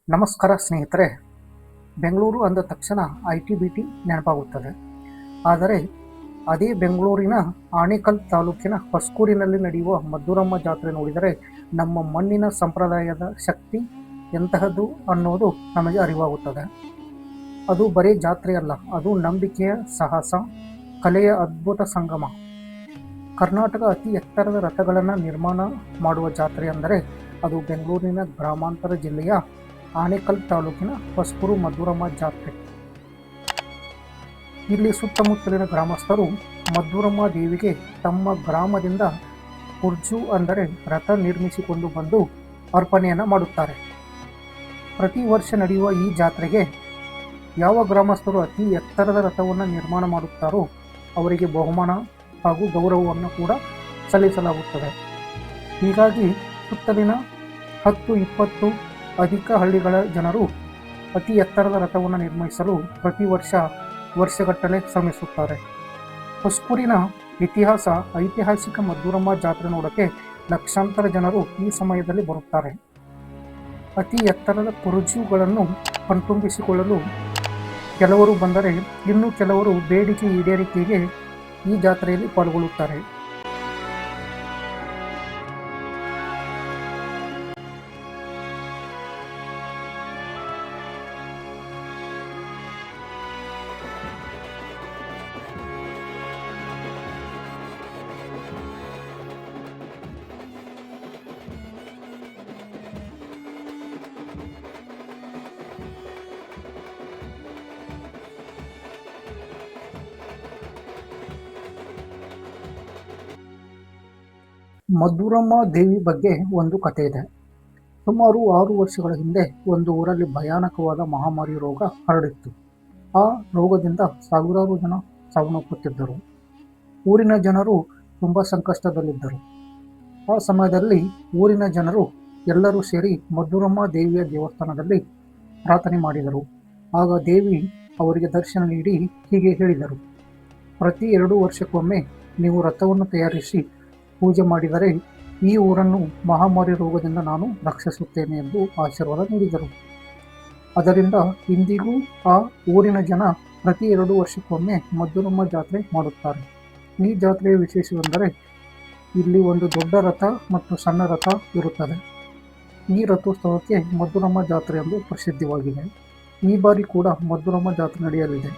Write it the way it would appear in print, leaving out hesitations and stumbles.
ನಮಸ್ಕಾರ ಸ್ನೇಹಿತರೆ. ಬೆಂಗಳೂರು ಅಂದ ತಕ್ಷಣ ITBT ನೆನಪಾಗುತ್ತದೆ. ಆದರೆ ಅದೇ ಬೆಂಗಳೂರಿನ ಆನೇಕಲ್ ತಾಲೂಕಿನ ಹೊಸೂರಿನಲ್ಲಿ ನಡೆಯುವ ಮದ್ದೂರಮ್ಮ ಜಾತ್ರೆ ನೋಡಿದರೆ ನಮ್ಮ ಮಣ್ಣಿನ ಸಂಪ್ರದಾಯದ ಶಕ್ತಿ ಎಂತಹದ್ದು ಅನ್ನೋದು ನಮಗೆ ಅರಿವಾಗುತ್ತದೆ. ಅದು ಬರೀ ಜಾತ್ರೆಯಲ್ಲ, ಅದು ನಂಬಿಕೆಯ ಸಾಹಸ, ಕಲೆಯ ಅದ್ಭುತ ಸಂಗಮ. ಕರ್ನಾಟಕ ಅತಿ ಎತ್ತರದ ರಥಗಳನ್ನು ನಿರ್ಮಾಣ ಮಾಡುವ ಜಾತ್ರೆ ಅಂದರೆ ಅದು ಬೆಂಗಳೂರಿನ ಗ್ರಾಮಾಂತರ ಜಿಲ್ಲೆಯ ಆನೇಕಲ್ ತಾಲೂಕಿನ ಹೊಸೂರು ಮದ್ದೂರಮ್ಮ ಜಾತ್ರೆ. ಇಲ್ಲಿ ಸುತ್ತಮುತ್ತಲಿನ ಗ್ರಾಮಸ್ಥರು ಮದ್ದೂರಮ್ಮ ದೇವಿಗೆ ತಮ್ಮ ಗ್ರಾಮದಿಂದ ಕುರ್ಜು ಅಂದರೆ ರಥ ನಿರ್ಮಿಸಿಕೊಂಡು ಬಂದು ಅರ್ಪಣೆಯನ್ನು ಮಾಡುತ್ತಾರೆ. ಪ್ರತಿ ವರ್ಷ ನಡೆಯುವ ಈ ಜಾತ್ರೆಗೆ ಯಾವ ಗ್ರಾಮಸ್ಥರು ಅತಿ ಎತ್ತರದ ರಥವನ್ನು ನಿರ್ಮಾಣ ಮಾಡುತ್ತಾರೋ ಅವರಿಗೆ ಬಹುಮಾನ ಹಾಗೂ ಗೌರವವನ್ನು ಕೂಡ ಸಲ್ಲಿಸಲಾಗುತ್ತದೆ. ಹೀಗಾಗಿ ಸುತ್ತಲಿನ 10-20 ಅಧಿಕ ಹಳ್ಳಿಗಳ ಜನರು ಅತಿ ಎತ್ತರದ ರಥವನ್ನು ನಿರ್ಮಿಸಲು ಪ್ರತಿ ವರ್ಷಗಟ್ಟಲೆ ಶ್ರಮಿಸುತ್ತಾರೆ. ಹೊಸೂರಿನ ಐತಿಹಾಸಿಕ ಮದ್ದೂರಮ್ಮ ಜಾತ್ರೆ ನೋಡೋಕ್ಕೆ ಲಕ್ಷಾಂತರ ಜನರು ಈ ಸಮಯದಲ್ಲಿ ಬರುತ್ತಾರೆ. ಅತಿ ಎತ್ತರದ ಕುರುಜುಗಳನ್ನು ಕಣ್ತುಂಬಿಸಿಕೊಳ್ಳಲು ಕೆಲವರು ಬಂದರೆ, ಇನ್ನು ಕೆಲವರು ಬೇಡಿಕೆ ಈಡೇರಿಕೆಗೆ ಈ ಜಾತ್ರೆಯಲ್ಲಿ ಪಾಲ್ಗೊಳ್ಳುತ್ತಾರೆ. ಮದ್ದೂರಮ್ಮ ದೇವಿ ಬಗ್ಗೆ ಒಂದು ಕಥೆ ಇದೆ. ಸುಮಾರು 6 ವರ್ಷಗಳ ಹಿಂದೆ ಒಂದು ಊರಲ್ಲಿ ಭಯಾನಕವಾದ ಮಹಾಮಾರಿ ರೋಗ ಹರಡಿತ್ತು. ಆ ರೋಗದಿಂದ ಸಾವಿರಾರು ಜನ ಸಾವನ್ನಪ್ಪುತ್ತಿದ್ದರು. ಊರಿನ ಜನರು ತುಂಬ ಸಂಕಷ್ಟದಲ್ಲಿದ್ದರು. ಆ ಸಮಯದಲ್ಲಿ ಊರಿನ ಜನರು ಎಲ್ಲರೂ ಸೇರಿ ಮದ್ದೂರಮ್ಮ ದೇವಿಯ ದೇವಸ್ಥಾನದಲ್ಲಿ ಪ್ರಾರ್ಥನೆ ಮಾಡಿದರು. ಆಗ ದೇವಿ ಅವರಿಗೆ ದರ್ಶನ ನೀಡಿ ಹೀಗೆ ಹೇಳಿದರು: ಪ್ರತಿ 2 ವರ್ಷಕ್ಕೊಮ್ಮೆ ನೀವು ರಥವನ್ನು ತಯಾರಿಸಿ ಪೂಜೆ ಮಾಡಿದರೆ ಈ ಊರನ್ನು ಮಹಾಮಾರಿ ರೋಗದಿಂದ ನಾನು ರಕ್ಷಿಸುತ್ತೇನೆ ಎಂದು ಆಶೀರ್ವಾದ ನೀಡಿದರು. ಅದರಿಂದ ಇಂದಿಗೂ ಆ ಊರಿನ ಜನ ಪ್ರತಿ 2 ವರ್ಷಕ್ಕೊಮ್ಮೆ ಮದ್ದೂರಮ್ಮ ಜಾತ್ರೆ ಮಾಡುತ್ತಾರೆ. ಈ ಜಾತ್ರೆಯ ವಿಶೇಷವೆಂದರೆ ಇಲ್ಲಿ ಒಂದು ದೊಡ್ಡ ರಥ ಮತ್ತು ಸಣ್ಣ ರಥ ಇರುತ್ತದೆ. ಈ ರಥೋತ್ಸವಕ್ಕೆ ಮದ್ದೂರಮ್ಮ ಜಾತ್ರೆ ಎಂದು ಪ್ರಸಿದ್ಧವಾಗಿದೆ. ಈ ಬಾರಿ ಕೂಡ ಮದ್ದೂರಮ್ಮ ಜಾತ್ರೆ ನಡೆಯಲಿದೆ.